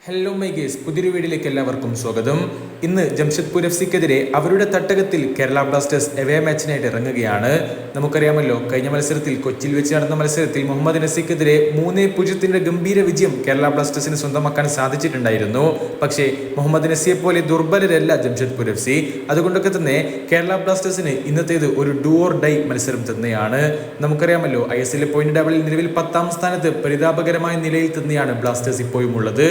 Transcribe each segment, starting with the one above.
Hello my guys, പുതിയൊരു വീഡിയോയിലേക്ക് എല്ലാവർക്കും സ്വാഗതം. ഇന്ന് ജംഷഡ്പൂർ FCക്കെതിരെ അവരുടെ തട്ടകത്തിൽ കേരള ബ്ലാസ്റ്റേഴ്സ് എവേ മാച്ചിനായിട്ട് ഇറങ്ങുകയാണ്. നമുക്കറിയാമല്ലോ, കഴിഞ്ഞ മത്സരത്തിൽ കൊച്ചിയിൽ വെച്ച് നടന്ന മത്സരത്തിൽ മുഹമ്മദ് നസിക്കെതിരെ 3-0 ഗംഭീര വിജയം കേരള ബ്ലാസ്റ്റേഴ്സിന് സ്വന്തമാക്കാൻ സാധിച്ചിട്ടുണ്ടായിരുന്നു. പക്ഷേ മുഹമ്മദ് നസിയെ പോലെ ദുർബലരല്ല ജംഷഡ്പൂർ FC. അതുകൊണ്ടൊക്കെ തന്നെ കേരള ബ്ലാസ്റ്റേഴ്സിന് ഇന്നത്തേത് ഒരു ഡു ഓർ ഡൈ മത്സരം തന്നെയാണ്. നമുക്കറിയാമല്ലോ, ISL പോയിന്റ് ടേബിളിൽ നിലവിൽ 10ാം സ്ഥാനത്ത് പരിതാപകരമായ നിലയിൽ തന്നെയാണ് ബ്ലാസ്റ്റേഴ്സ് ഇപ്പോഴും ഉള്ളത്.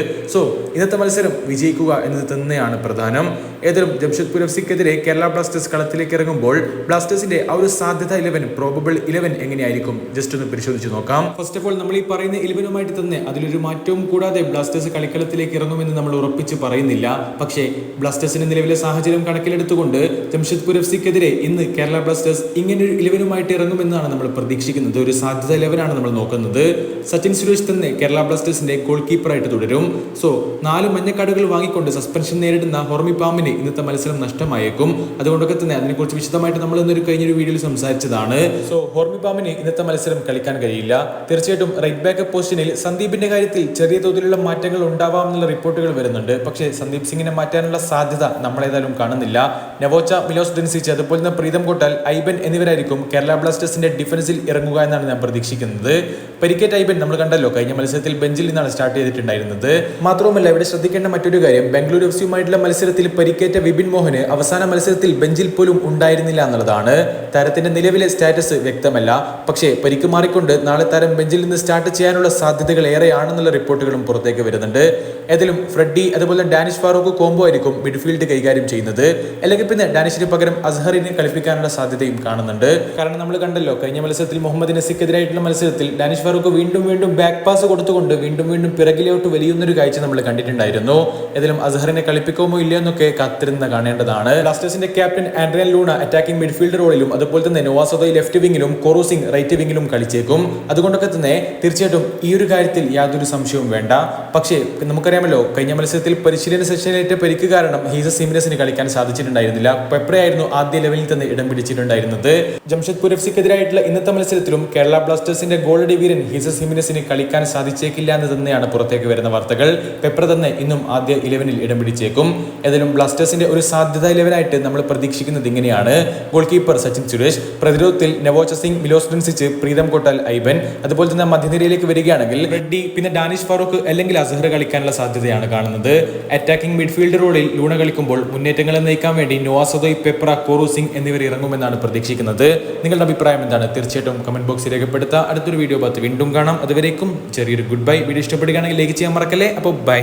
ഇന്നത്തെ മത്സരം വിജയിക്കുക എന്നത് തന്നെയാണ് പ്രധാനം. ഏതായാലും ജംഷഡ്പൂർ FCക്കെതിരെ കേരള ബ്ലാസ്റ്റേഴ്സ് കളത്തിലേക്ക് ഇറങ്ങുമ്പോൾ ബ്ലാസ്റ്റേഴ്സിന്റെ ആ ഒരു സാധ്യത 11 പ്രോബബിൾ 11 എങ്ങനെയായിരിക്കും ജസ്റ്റ് ഒന്ന് പരിശോധിച്ച് നോക്കാം. ഫസ്റ്റ് ഓഫ് ഓൾ, നമ്മൾ ഈ പറയുന്ന 11 തന്നെ അതിലൊരു മാറ്റവും കൂടാതെ ബ്ലാസ്റ്റേഴ്സ് കളിക്കളത്തിലേക്ക് ഇറങ്ങുമെന്ന് നമ്മൾ ഉറപ്പിച്ച് പറയുന്നില്ല. പക്ഷേ ബ്ലാസ്റ്റേഴ്സിന്റെ നിലവിലെ സാഹചര്യം കണക്കിലെടുത്തുകൊണ്ട് ജംഷഡ്പൂർ FCക്കെതിരെ ഇന്ന് കേരള ബ്ലാസ്റ്റേഴ്സ് ഇങ്ങനെ ഒരു 11 ഇറങ്ങുമെന്നാണ് നമ്മൾ പ്രതീക്ഷിക്കുന്നത്. ഒരു സാധ്യത 11 നമ്മൾ നോക്കുന്നത്. സച്ചിൻ സുരേഷ് തന്നെ കേരള ബ്ലാസ്റ്റേഴ്സിന്റെ ഗോൾ കീപ്പറായിട്ട് തുടരും. 4 മഞ്ഞക്കാർഡുകൾ വാങ്ങിക്കൊണ്ട് സസ്പെൻഷൻ നേരിടുന്ന ഹോർമി പാമിന് ഇന്നത്തെ മത്സരം നഷ്ടമായേക്കും. അതുകൊണ്ടൊക്കെ തന്നെ അതിനെക്കുറിച്ച് വിശദമായിട്ട് നമ്മൾ ഇന്നൊരു കഴിഞ്ഞൊരു വീഡിയോയിൽ സംസാരിച്ചതാണ്. ഹോർമി പാമിന് ഇന്നത്തെ മത്സരം കളിക്കാൻ കഴിയില്ല. തീർച്ചയായിട്ടും റൈറ്റ് ബാക്ക് പൊസിഷനിൽ സന്ദീപിന്റെ കാര്യത്തിൽ ചെറിയ തോതിലുള്ള മാറ്റങ്ങൾ ഉണ്ടാവാം എന്നുള്ള റിപ്പോർട്ടുകൾ വരുന്നുണ്ട്. പക്ഷേ സന്ദീപ് സിംഗിനെ മാറ്റാനുള്ള സാധ്യത നമ്മളേതായാലും കാണുന്നില്ല. നവോച്ച, മിലോസ് ഡെൻസിച്ച്, അതുപോലെ തന്നെ പ്രീതം കോട്ടാൽ, ഐബൻ എന്നിവരായിരിക്കും കേരള ബ്ലാസ്റ്റേഴ്സിന്റെ ഡിഫൻസിൽ ഇറങ്ങുക എന്നാണ് ഞാൻ പ്രതീക്ഷിക്കുന്നത്. പരിക്കേറ്റ ഐബൻ നമ്മൾ കണ്ടല്ലോ, കഴിഞ്ഞ മത്സരത്തിൽ ബെഞ്ചിൽ നിന്നാണ് സ്റ്റാർട്ട് ചെയ്തിട്ടുണ്ടായിരുന്നത്. മാത്രവുമല്ല, ഇവിടെ ശ്രദ്ധിക്കേണ്ട മറ്റൊരു കാര്യം, ബംഗളൂരു FCയുമായിട്ടുള്ള മത്സരത്തിൽ പരിക്കേറ്റ വിപിൻ മോഹന് അവസാന മത്സരത്തിൽ ബെഞ്ചിൽ പോലും ഉണ്ടായിരുന്നില്ല എന്നുള്ളതാണ്. താരത്തിന്റെ നിലവിലെ സ്റ്റാറ്റസ് വ്യക്തമല്ല. പക്ഷേ പരിക്ക് മാറിക്കൊണ്ട് നാളെ താരം ബെഞ്ചിൽ നിന്ന് സ്റ്റാർട്ട് ചെയ്യാനുള്ള സാധ്യതകൾ ഏറെയാണെന്നുള്ള റിപ്പോർട്ടുകളും പുറത്തേക്ക് വരുന്നുണ്ട്. ഏതായാലും ഫ്രെഡി അതുപോലെ ഡാനിഷ് ഫാറൂഖ് കോംബോ ആയിരിക്കും മിഡ്ഫീൽഡ് കൈകാര്യം ചെയ്യുന്നത്. അല്ലെങ്കിൽ പിന്നെ ഡാനിഷിന് പകരം അസ്ഹറിനെ കളിപ്പിക്കാനുള്ള സാധ്യതയും കാണുന്നുണ്ട്. കാരണം നമ്മൾ കണ്ടല്ലോ, കഴിഞ്ഞ മത്സരത്തിൽ മുഹമ്മദ് നസിക്കെതിരായിട്ടുള്ള മത്സരത്തിൽ ഡാനിഷ് ഫാറൂഖ് വീണ്ടും ബാക്ക് പാസ് കൊടുത്തുകൊണ്ട് വീണ്ടും പിറകിലോട്ട് വലിയുന്നൊരു കാഴ്ച നമ്മൾ കണ്ടിട്ടുണ്ടായിരുന്നു. ഏതായാലും അസ്ഹറിനെ കളിപ്പിക്കുമോ ഇല്ലയോ എന്നൊക്കെ കാത്തിരുന്ന് കാണേണ്ടതാണ്. ബ്ലാസ്റ്റേഴ്സിന്റെ captain Adrian Luna attacking midfield റോളിലും അതുപോലെ തന്നെ നോവാ സോദോയ് ലെഫ്റ്റ് വിങ്ങിലും കോറു സിംഗ് റൈറ്റ് വിങ്ങിലും കളിച്ചേക്കും. അതുകൊണ്ടൊക്കെ തന്നെ തീർച്ചയായിട്ടും ഈ ഒരു കാര്യത്തിൽ യാതൊരു സംശയവും വേണ്ട. പക്ഷേ നമുക്കറിയാമല്ലോ, കഴിഞ്ഞ മത്സരത്തിൽ പരിശീലന സെഷനിലേറ്റ പരിക്ക് കാരണം ഹീസസ് ഹിമിനസിന് കളിക്കാൻ സാധിച്ചിട്ടുണ്ടായിരുന്നില്ല. പെപ്രയായിരുന്നു ആദ്യ ലെവലിൽ തന്നെ ഇടം പിടിച്ചിട്ടുണ്ടായിരുന്നത്. ജംഷഡ്പൂർ FCക്കെതിരായിട്ടുള്ള ഇന്നത്തെ മത്സരത്തിലും കേരള ബ്ലാസ്റ്റേഴ്സിന്റെ ഗോൾഡി വീരൻ ഹീസസ് ഹിമിനസിന് കളിക്കാൻ സാധിച്ചേക്കില്ല എന്ന് തന്നെയാണ് പുറത്തേക്ക് വരുന്ന വാർത്തകൾ. പെപ്ര തന്നെ ഇന്നും ആദ്യ 11 ഇടം പിടിച്ചേക്കും. ഏതായാലും ബ്ലാസ്റ്റേഴ്സിന്റെ ഒരു സാധ്യത 11 നമ്മൾ പ്രതീക്ഷിക്കുന്നത് ഇങ്ങനെയാണ്. ഗോൾ കീപ്പർ സച്ചിൻ സുരേഷ്, പ്രതിരോധത്തിൽ നവോച്ച സിംഗ്, മിലോസ് ഡെൻസിച്ച്, പ്രീതം കോട്ടാൽ, ഐബൻ, അതുപോലെ തന്നെ മധ്യനിരയിലേക്ക് വരികയാണെങ്കിൽ റെഡ്ഡി, പിന്നെ ഡാനിഷ് ഫാറൂഖ് അല്ലെങ്കിൽ അസ്ഹർ കളിക്കാനുള്ള സാധ്യതയാണ് കാണുന്നത്. അറ്റാക്കിംഗ് മിഡ്ഫീൽഡ് റോളിൽ ലൂണ കളിക്കുമ്പോൾ മുന്നേറ്റങ്ങളെ നയിക്കാൻ വേണ്ടി നോവാ സോദോയ്, പെപ്ര, കോറു സിംഗ് എന്നിവർ ഇറങ്ങുമെന്നാണ് പ്രതീക്ഷിക്കുന്നത്. നിങ്ങളുടെ അഭിപ്രായം എന്താണ്? തീർച്ചയായിട്ടും കമന്റ് ബോക്സിൽ രേഖപ്പെടുത്തുക. അടുത്തൊരു വീഡിയോ വീണ്ടും കാണാം. അതുവരേക്കും ചെറിയൊരു ഗുഡ് ബൈ. വീഡിയോ ഇഷ്ടപ്പെടുകയാണെങ്കിൽ ലൈക്ക് ചെയ്യാൻ മറക്കല്ലേ. അപ്പോൾ ബൈ.